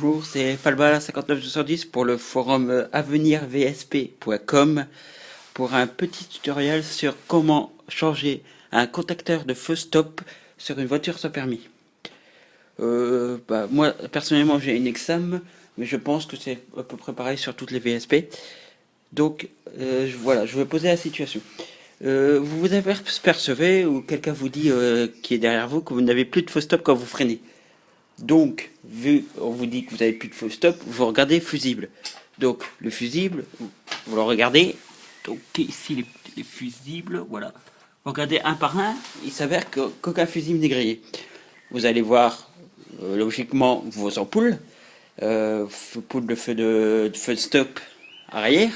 Bonjour, c'est Falbala59210 pour le forum avenirvsp.com pour un petit tutoriel sur comment changer un contacteur de feu stop sur une voiture sans permis. Moi, personnellement, j'ai une Exam, mais je pense que c'est à peu près pareil sur toutes les VSP. Donc, voilà, je vais poser la situation. Vous vous apercevez ou quelqu'un vous dit qui est derrière vous que vous n'avez plus de feu stop quand vous freinez. Donc, vu on vous dit que vous n'avez plus de feu stop, vous regardez fusible. Donc, le fusible, vous le regardez. Donc, ici, les fusibles, voilà. Vous regardez un par un, il s'avère qu'aucun fusible n'est grillé. Vous allez voir, logiquement, vos ampoules. Ampoules de feu de stop arrière.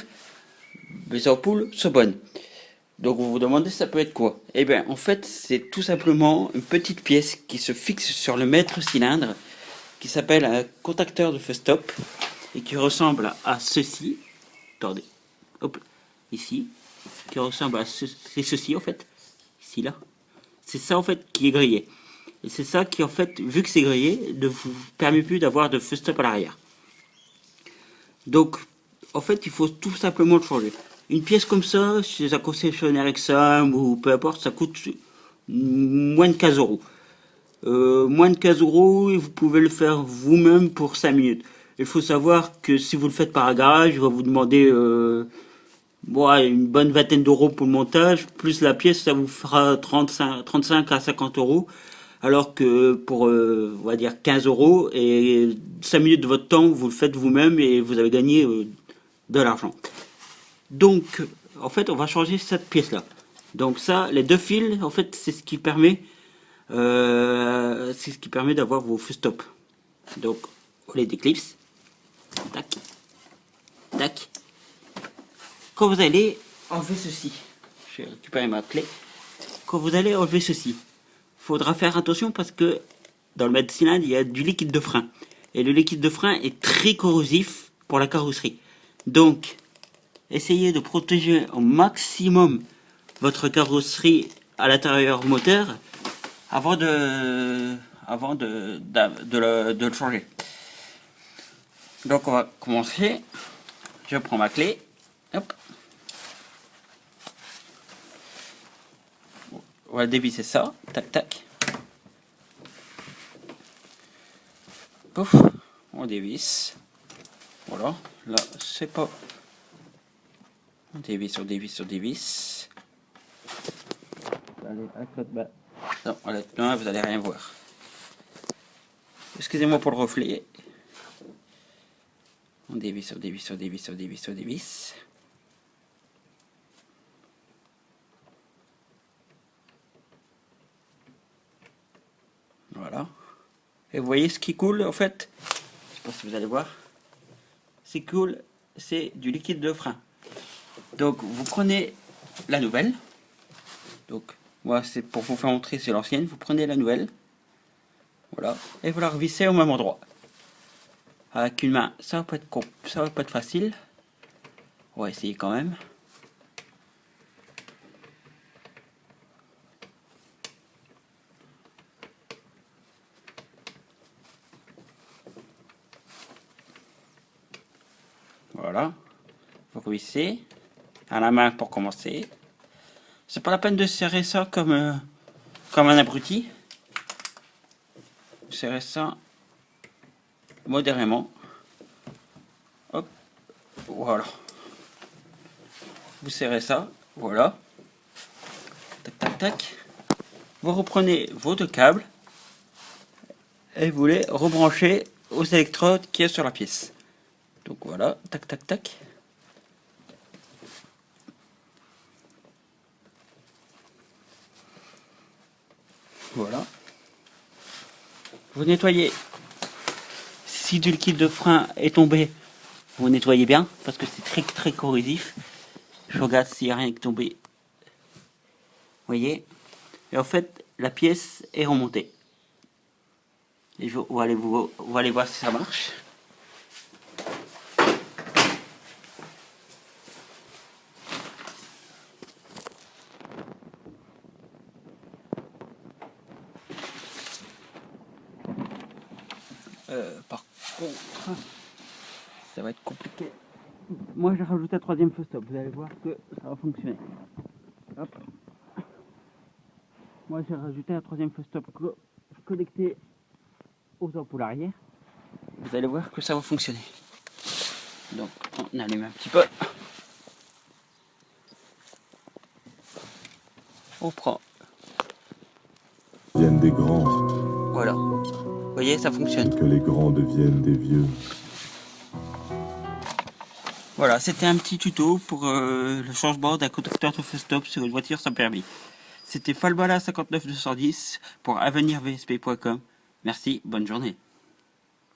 Les ampoules sont bonnes. Donc vous vous demandez ça peut être quoi? Eh bien en fait c'est tout simplement une petite pièce qui se fixe sur le maître cylindre qui s'appelle un contacteur de feu stop et qui ressemble à ceci. Attendez, hop, ici, qui ressemble à c'est ceci en fait, ici là. C'est ça en fait qui est grillé. Et c'est ça qui en fait, vu que c'est grillé, ne vous permet plus d'avoir de feu stop à l'arrière. Donc en fait il faut tout simplement le changer. Une pièce comme ça, chez un concessionnaire Exam ou peu importe, ça coûte moins de 15 euros. Moins de 15 euros et vous pouvez le faire vous-même pour 5 minutes. Il faut savoir que si vous le faites par garage, il va vous demander une bonne vingtaine d'euros pour le montage, plus la pièce, ça vous fera 35 à 50 euros. Alors que pour, on va dire 15 euros et 5 minutes de votre temps, vous le faites vous-même et vous avez gagné de l'argent. Donc, en fait, on va changer cette pièce-là. Donc ça, les deux fils, en fait, c'est ce qui permet d'avoir vos feux stop. Donc, on les déclipse. Tac, tac. Quand vous allez enlever ceci, je vais récupérer ma clé. Quand vous allez enlever ceci, il faudra faire attention parce que dans le maître cylindre, il y a du liquide de frein. Et le liquide de frein est très corrosif pour la carrosserie. Donc, essayez de protéger au maximum votre carrosserie à l'intérieur moteur avant de le changer. Donc on va commencer. Je prends ma clé. Hop. On va dévisser ça. Tac tac. Pouf. On dévisse. Voilà. Là c'est pas. On dévisse, on dévisse, on dévisse. Allez, non, honnêtement, vous allez rien voir. Excusez-moi pour le reflet. On dévisse, on dévisse, on dévisse, on dévisse, on dévisse. Voilà. Et vous voyez ce qui coule en fait? Je sais pas si vous allez voir. Ce qui coule, c'est du liquide de frein. Donc vous prenez la nouvelle. Donc moi c'est pour vous faire montrer, c'est l'ancienne. Vous prenez la nouvelle. Voilà. Et vous la revissez au même endroit. Avec une main, ça va pas être facile. On va essayer quand même. Voilà. Vous revissez à la main pour commencer. C'est pas la peine de serrer ça comme un abruti. Vous serrez ça modérément. Hop. Voilà. Vous serrez ça. Voilà. Tac, tac, tac. Vous reprenez vos deux câbles et vous les rebranchez aux électrodes qui est sur la pièce. Donc voilà. Tac, tac, tac. Voilà. Vous nettoyez. Si du liquide de frein est tombé, vous nettoyez bien parce que c'est très très corrosif. Je regarde s'il n'y a rien qui est tombé. Vous voyez? Et en fait, la pièce est remontée. Et on va aller voir si ça marche. Par contre, Ça va être compliqué. Moi j'ai rajouté un troisième feu stop, vous allez voir que ça va fonctionner. Hop. Moi j'ai rajouté un troisième feu stop connecté aux ampoules arrière. Vous allez voir que ça va fonctionner. Donc on allume un petit peu. On prend. Viennent des grands. Voilà. Vous voyez, ça fonctionne. Et que les grands deviennent des vieux. Voilà, c'était un petit tuto pour le changement d'un conducteur de feu stop sur une voiture sans permis. C'était Falbala 59210 pour avenirvsp.com. Merci, bonne journée.